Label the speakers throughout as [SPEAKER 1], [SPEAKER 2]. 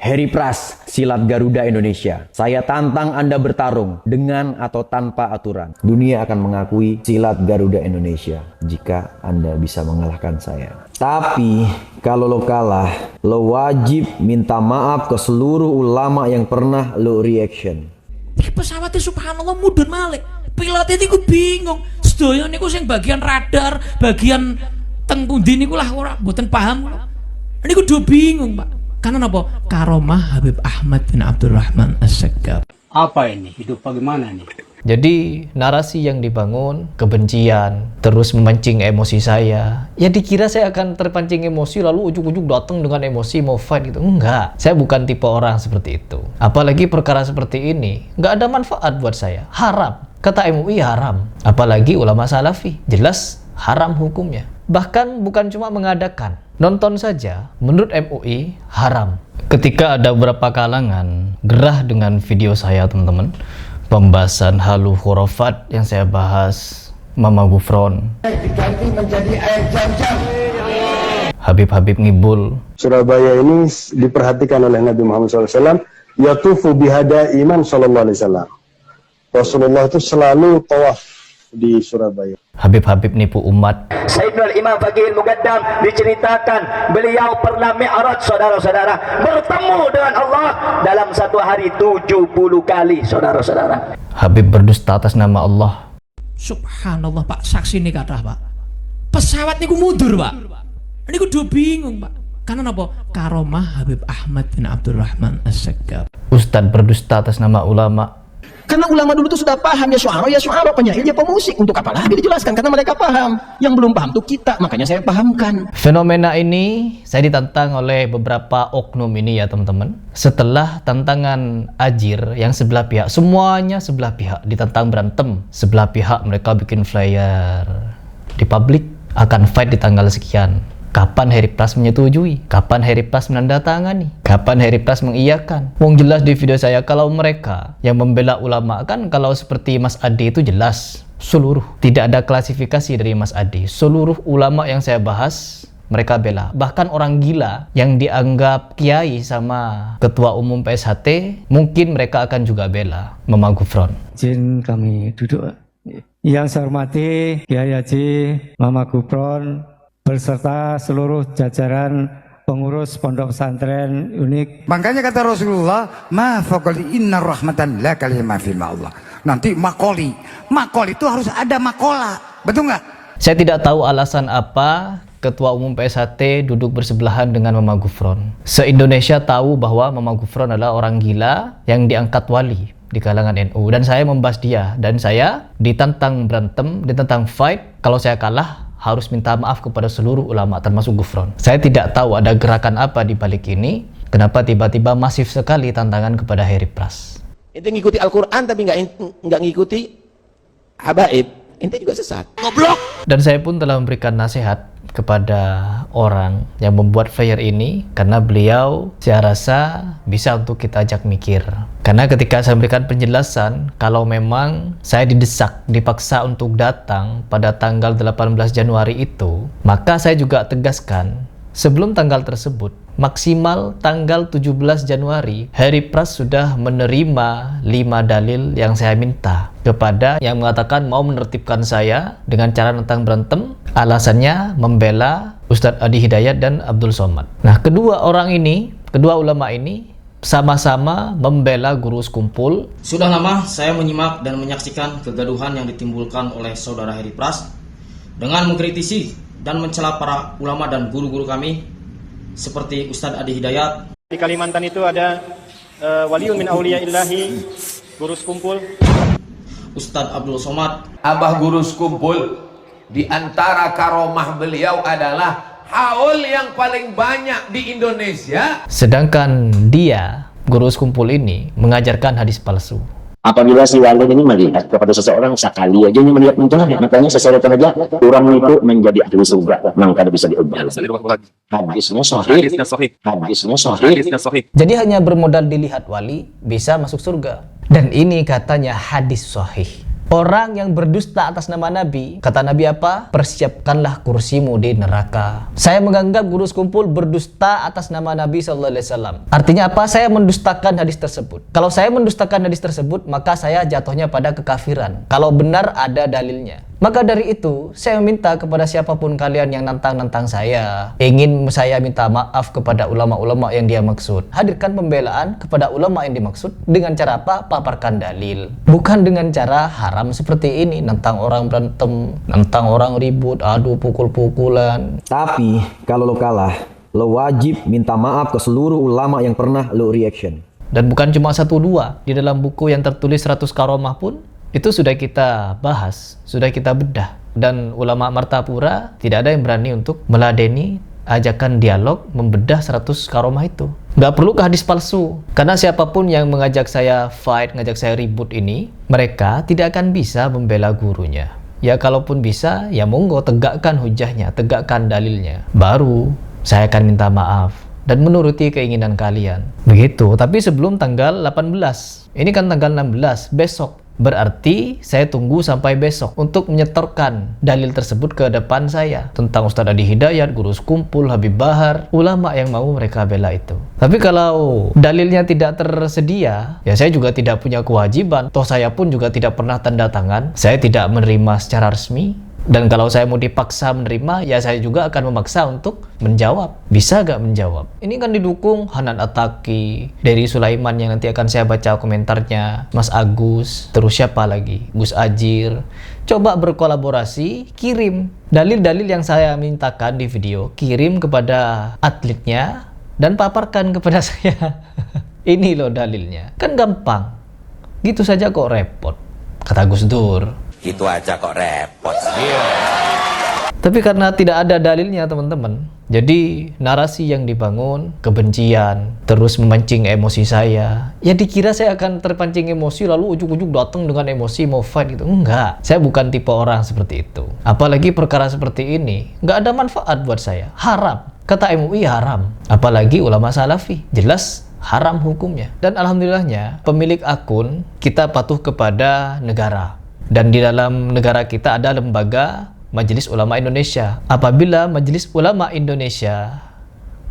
[SPEAKER 1] Heri Pras, silat Garuda Indonesia. Saya tantang Anda bertarung dengan atau tanpa aturan. Dunia akan mengakui silat Garuda Indonesia jika Anda bisa mengalahkan saya. Tapi kalau lo kalah, lo wajib minta maaf ke seluruh ulama yang pernah lo reaction.
[SPEAKER 2] Pesawatnya subhanallah mudun malik. Pilotnya itu bingung. Sedaya niku sing bagian radar, bagian teng pundi niku lah ora mboten paham. Niku do bingung, Pak. Karena apa? Karomah Habib Ahmad bin Abdurrahman As-Saqqaf.
[SPEAKER 3] Apa ini? Hidup bagaimana nih?
[SPEAKER 4] Jadi narasi yang dibangun, kebencian, terus memancing emosi saya. Ya dikira saya akan terpancing emosi lalu ujuk-ujuk datang dengan emosi mau fight gitu. Enggak, saya bukan tipe orang seperti itu. Apalagi perkara seperti ini, nggak ada manfaat buat saya. Haram. Kata MUI haram. Apalagi ulama salafi, jelas haram hukumnya. Bahkan bukan cuma mengadakan, nonton saja menurut MUI haram. Ketika ada beberapa kalangan gerah dengan video saya teman-teman, pembahasan halu khurafat yang saya bahas Mama Gufron,
[SPEAKER 5] diganti menjadi air jam-jam.
[SPEAKER 4] Habib-habib ngibul.
[SPEAKER 6] Surabaya ini diperhatikan oleh Nabi Muhammad SAW. Yatufu bihada iman sallallahu alaihi wasallam. Rasulullah itu selalu tawaf di Surabaya.
[SPEAKER 4] Habib-habib nipu umat.
[SPEAKER 5] Sayyidina Imam Faqihul Muqaddam diceritakan beliau pernah mi'raj, saudara-saudara, bertemu dengan Allah dalam satu hari 70 kali, saudara-saudara.
[SPEAKER 4] Habib berdusta atas nama Allah.
[SPEAKER 2] Subhanallah, Pak, saksi ini kata Pak. Pesawat niku mundur, Pak. Niku do bingung, Pak. Karena apa? Karomah Habib Ahmad bin Abdurrahman As-Saqqaf.
[SPEAKER 4] Ustadz berdusta atas nama ulama.
[SPEAKER 7] Karena ulama dulu itu sudah paham, ya syu'ara, penyair, ya pemusik. Untuk apa lagi dijelaskan? Karena mereka paham. Yang belum paham itu kita, makanya saya pahamkan.
[SPEAKER 4] Fenomena ini saya ditantang oleh beberapa oknum ini ya teman-teman. Setelah tantangan Ajir yang sebelah pihak, semuanya sebelah pihak ditantang berantem. Sebelah pihak mereka bikin flyer di publik akan fight di tanggal sekian. Kapan Heri Pras menyetujui? Kapan Heri Pras menandatangani? Kapan Heri Pras mengiyakan? Wong jelas di video saya kalau mereka yang membela ulama kan, kalau seperti Mas Adi itu jelas seluruh, tidak ada klasifikasi dari Mas Adi. Seluruh ulama yang saya bahas mereka bela. Bahkan orang gila yang dianggap kiai sama ketua umum PSHT mungkin mereka akan juga bela. Mama Gufron.
[SPEAKER 8] Izin kami duduk. Yang saya hormati Kiai Haji Mama Gufron berserta seluruh jajaran pengurus pondok pesantren Unik.
[SPEAKER 9] Makanya kata Rasulullah, ma faqali inna rahmatan la kalima fi Allah. Nanti makoli itu harus ada makola, betul nggak?
[SPEAKER 4] Saya tidak tahu alasan apa Ketua Umum PSHT duduk bersebelahan dengan Mama Gufron. Se-Indonesia tahu bahwa Mama Gufron adalah orang gila yang diangkat wali di kalangan NU. Dan saya membahas dia. Dan saya ditantang berantem, ditantang fight. Kalau saya kalah, harus minta maaf kepada seluruh ulama termasuk Gufron. Saya tidak tahu ada gerakan apa di balik ini. Kenapa tiba-tiba masif sekali tantangan kepada Heri Pras.
[SPEAKER 10] Ente ngikuti Al-Quran tapi nggak ngikuti habaib, ente juga sesat. Goblok.
[SPEAKER 4] Dan saya pun telah memberikan nasihat kepada orang yang membuat flyer ini, karena beliau saya rasa bisa untuk kita ajak mikir. Karena ketika saya memberikan penjelasan, kalau memang saya didesak, dipaksa untuk datang pada tanggal 18 Januari itu, maka saya juga tegaskan sebelum tanggal tersebut, maksimal tanggal 17 Januari, Heri Pras sudah menerima 5 dalil yang saya minta kepada yang mengatakan mau menertibkan saya dengan cara tentang berantem. Alasannya membela Ustadz Adi Hidayat dan Abdul Somad. Nah, kedua ulama ini sama-sama membela guru sekumpul.
[SPEAKER 11] Sudah lama saya menyimak dan menyaksikan kegaduhan yang ditimbulkan oleh saudara Heri Pras dengan mengkritisi dan mencela para ulama dan guru-guru kami seperti Ustadz Adi Hidayat.
[SPEAKER 12] Di Kalimantan itu ada waliun min auliya'illahi, guru sekumpul,
[SPEAKER 11] Ustadz Abdul Somad.
[SPEAKER 10] Abah guru sekumpul, di antara karomah beliau adalah haul yang paling banyak di Indonesia.
[SPEAKER 4] Sedangkan dia, guru sekumpul ini, mengajarkan hadis palsu.
[SPEAKER 13] Apabila si wali ini melihat kepada seseorang sekali aja ini melihat mencolok, makanya sesuatu saja orang itu menjadi ahli surga, maka bisa diubah. Hadisnya sahih.
[SPEAKER 4] Jadi hanya bermodal dilihat wali bisa masuk surga. Dan ini katanya hadis sahih. Orang yang berdusta atas nama Nabi, kata Nabi apa? Persiapkanlah kursimu di neraka. Saya menganggap guru sekumpul berdusta atas nama Nabi SAW. Artinya apa? Saya mendustakan hadis tersebut. Kalau saya mendustakan hadis tersebut, maka saya jatuhnya pada kekafiran. Kalau benar ada dalilnya. Maka dari itu, saya meminta kepada siapapun kalian yang nantang-nantang saya, ingin saya minta maaf kepada ulama-ulama yang dia maksud. Hadirkan pembelaan kepada ulama yang dimaksud dengan cara apa? Paparkan dalil. Bukan dengan cara haram seperti ini, nantang orang berantem, nantang orang ribut, adu pukul-pukulan.
[SPEAKER 1] Tapi kalau lo kalah, lo wajib minta maaf ke seluruh ulama yang pernah lo reaction.
[SPEAKER 4] Dan bukan cuma 1-2, di dalam buku yang tertulis 100 karomah pun itu sudah kita bahas, sudah kita bedah. Dan ulama Martapura tidak ada yang berani untuk meladeni ajakan dialog membedah 100 karomah itu. Nggak perlu ke hadis palsu, karena siapapun yang mengajak saya fight, ngajak saya ribut ini, mereka tidak akan bisa membela gurunya. Ya kalaupun bisa, ya monggo tegakkan hujahnya, tegakkan dalilnya. Baru saya akan minta maaf dan menuruti keinginan kalian. Begitu, tapi sebelum tanggal 18. Ini kan tanggal 16, besok. Berarti saya tunggu sampai besok untuk menyetorkan dalil tersebut ke depan saya tentang Ustadz Adi Hidayat, Guru Sekumpul, Habib Bahar, ulama yang mau mereka bela itu. Tapi kalau dalilnya tidak tersedia, ya saya juga tidak punya kewajiban. Toh saya pun juga tidak pernah tanda tangan. Saya tidak menerima secara resmi. Dan kalau saya mau dipaksa menerima, ya saya juga akan memaksa untuk menjawab. Bisa gak menjawab? Ini kan didukung Hanan Ataki, Dery Sulaiman yang nanti akan saya baca komentarnya, Mas Agus, terus siapa lagi? Gus Ajir. Coba berkolaborasi, kirim dalil-dalil yang saya mintakan di video, kirim kepada atletnya dan paparkan kepada saya. Ini loh dalilnya. Kan gampang. Gitu saja kok repot, kata Gus Dur.
[SPEAKER 14] Gitu aja kok repot.
[SPEAKER 4] Tapi karena tidak ada dalilnya teman-teman, jadi narasi yang dibangun, kebencian, terus memancing emosi saya. Ya dikira saya akan terpancing emosi lalu ujuk-ujuk datang dengan emosi mau fight gitu. Enggak, saya bukan tipe orang seperti itu. Apalagi perkara seperti ini, nggak ada manfaat buat saya. Haram, kata MUI haram. Apalagi ulama salafi, jelas haram hukumnya. Dan alhamdulillahnya pemilik akun kita patuh kepada negara. Dan di dalam negara kita ada lembaga Majelis Ulama Indonesia. Apabila Majelis Ulama Indonesia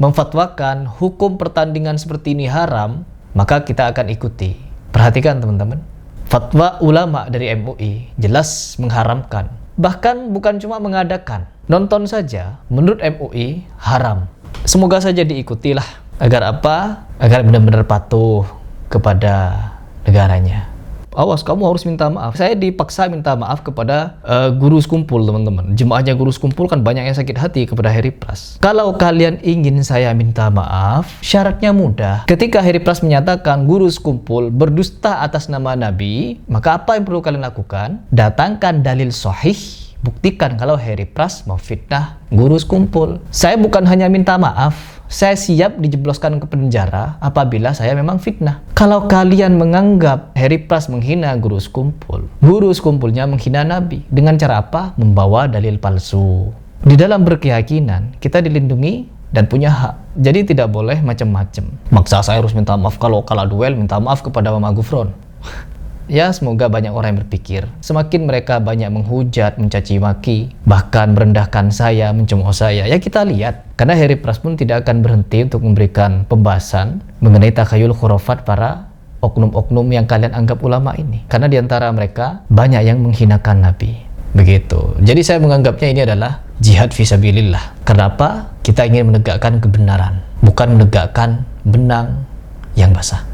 [SPEAKER 4] memfatwakan hukum pertandingan seperti ini haram, maka kita akan ikuti. Perhatikan teman-teman. Fatwa ulama dari MUI jelas mengharamkan. Bahkan bukan cuma mengadakan, nonton saja menurut MUI haram. Semoga saja diikutilah. Agar apa? Agar benar-benar patuh kepada negaranya. Awas, kamu harus minta maaf. Saya dipaksa minta maaf kepada guru sekumpul teman-teman. Jemaahnya guru sekumpul kan banyak yang sakit hati kepada Heri Pras. Kalau kalian ingin saya minta maaf, syaratnya mudah. Ketika Heri Pras menyatakan guru sekumpul berdusta atas nama Nabi, maka apa yang perlu kalian lakukan? Datangkan dalil sahih. Buktikan kalau Heri Pras memfitnah guru sekumpul. Saya bukan hanya minta maaf, saya siap dijebloskan ke penjara apabila saya memang fitnah. Kalau kalian menganggap Heri Pras menghina guru sekumpulnya menghina Nabi. Dengan cara apa? Membawa dalil palsu. Di dalam berkeyakinan, kita dilindungi dan punya hak. Jadi tidak boleh macam-macam. Maksa saya harus minta maaf kalau kalah duel, minta maaf kepada Mama Gufron. Ya, semoga banyak orang yang berpikir. Semakin mereka banyak menghujat, mencaci maki, bahkan merendahkan saya, mencemooh saya, ya kita lihat. Karena Heri Pras pun tidak akan berhenti untuk memberikan pembahasan mengenai takhayul khurafat para oknum-oknum yang kalian anggap ulama ini. Karena diantara mereka banyak yang menghinakan Nabi. Begitu. Jadi saya menganggapnya ini adalah jihad fisabilillah. Kenapa? Kita ingin menegakkan kebenaran, bukan menegakkan benang yang basah.